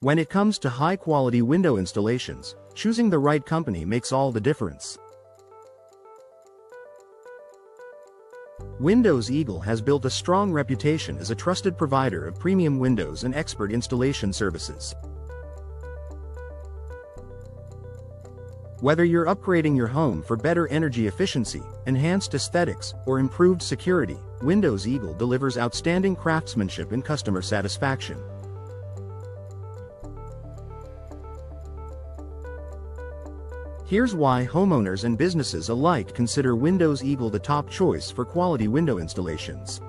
When it comes to high-quality window installations, choosing the right company makes all the difference. Windows Eagle has built a strong reputation as a trusted provider of premium windows and expert installation services. Whether you're upgrading your home for better energy efficiency, enhanced aesthetics, or improved security, Windows Eagle delivers outstanding craftsmanship and customer satisfaction. Here's why homeowners and businesses alike consider Windows Eagle the top choice for quality window installations.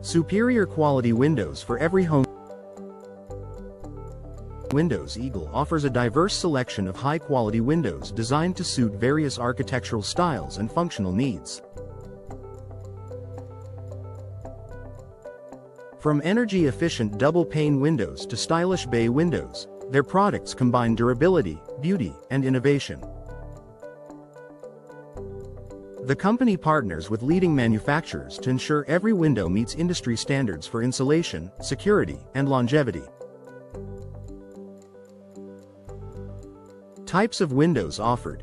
Superior quality windows for every home. Windows Eagle offers a diverse selection of high-quality windows designed to suit various architectural styles and functional needs. From energy-efficient double-pane windows to stylish bay windows, their products combine durability, beauty, and innovation. The company partners with leading manufacturers to ensure every window meets industry standards for insulation, security, and longevity. Types of windows offered.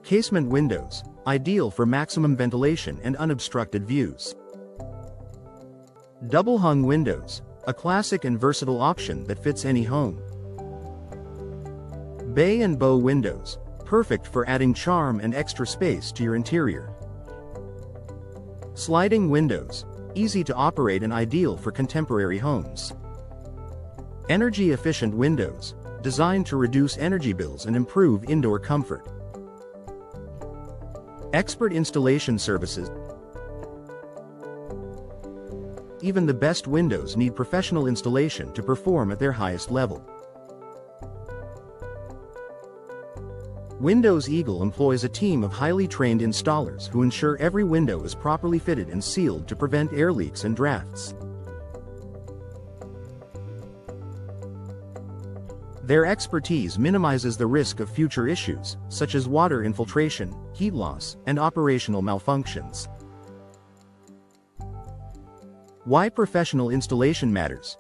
Casement windows, ideal for maximum ventilation and unobstructed views. Double-hung windows, a classic and versatile option that fits any home. Bay and bow windows, perfect for adding charm and extra space to your interior. Sliding windows, easy to operate and ideal for contemporary homes. Energy-efficient windows, designed to reduce energy bills and improve indoor comfort. Expert installation services. Even the best windows need professional installation to perform at their highest level. Windows Eagle employs a team of highly trained installers who ensure every window is properly fitted and sealed to prevent air leaks and drafts. Their expertise minimizes the risk of future issues, such as water infiltration, heat loss, and operational malfunctions. Why professional installation matters.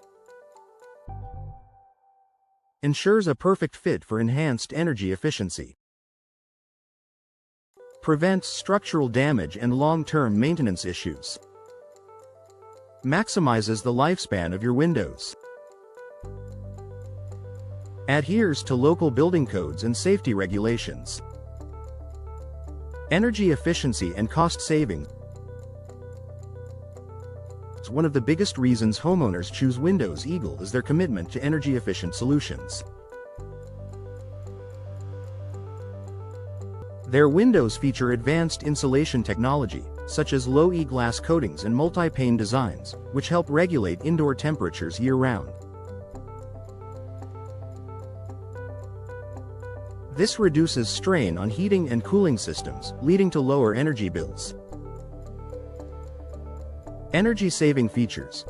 Ensures a perfect fit for enhanced energy efficiency. Prevents structural damage and long-term maintenance issues. Maximizes the lifespan of your windows. Adheres to local building codes and safety regulations. Energy efficiency and cost savings. One of the biggest reasons homeowners choose Windows Eagle is their commitment to energy-efficient solutions. Their windows feature advanced insulation technology, such as low-E glass coatings and multi-pane designs, which help regulate indoor temperatures year-round. This reduces strain on heating and cooling systems, leading to lower energy bills. Energy-saving features.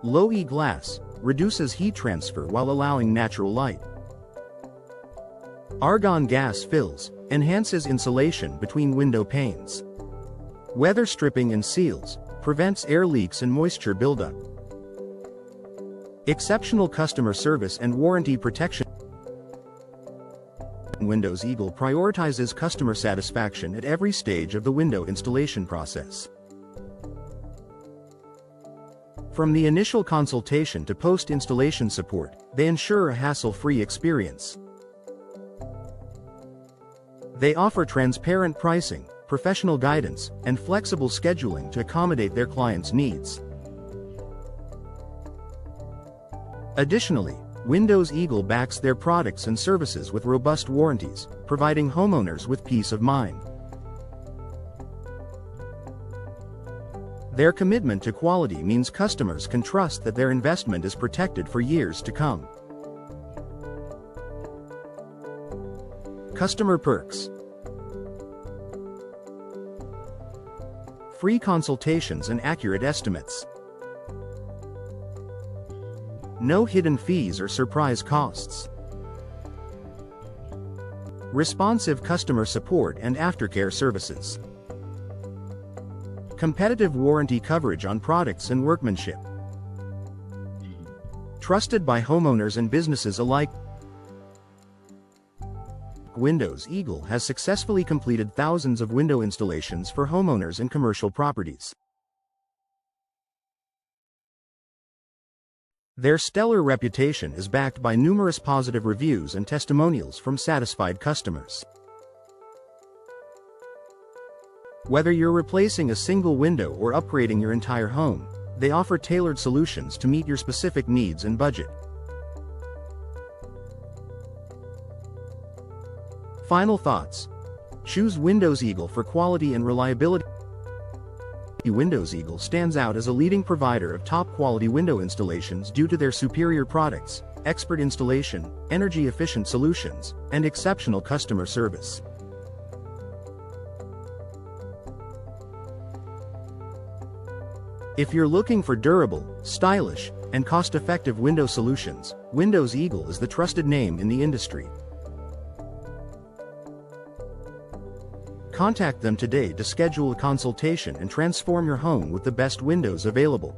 Low-E glass reduces heat transfer while allowing natural light. Argon gas fills enhances insulation between window panes. Weather stripping and seals prevents air leaks and moisture buildup. Exceptional customer service and warranty protection. Windows Eagle prioritizes customer satisfaction at every stage of the window installation process. From the initial consultation to post-installation support, they ensure a hassle-free experience. They offer transparent pricing, professional guidance, and flexible scheduling to accommodate their clients' needs. Additionally, Windows Eagle backs their products and services with robust warranties, providing homeowners with peace of mind. Their commitment to quality means customers can trust that their investment is protected for years to come. Customer perks. Free consultations and accurate estimates. No hidden fees or surprise costs. Responsive customer support and aftercare services. Competitive warranty coverage on products and workmanship. Trusted by homeowners and businesses alike, Windows Eagle has successfully completed thousands of window installations for homeowners and commercial properties. Their stellar reputation is backed by numerous positive reviews and testimonials from satisfied customers. Whether you're replacing a single window or upgrading your entire home, they offer tailored solutions to meet your specific needs and budget. Final thoughts. Choose Windows Eagle for quality and reliability. Windows Eagle stands out as a leading provider of top-quality window installations due to their superior products, expert installation, energy-efficient solutions, and exceptional customer service. If you're looking for durable, stylish, and cost-effective window solutions, Windows Eagle is the trusted name in the industry. Contact them today to schedule a consultation and transform your home with the best windows available.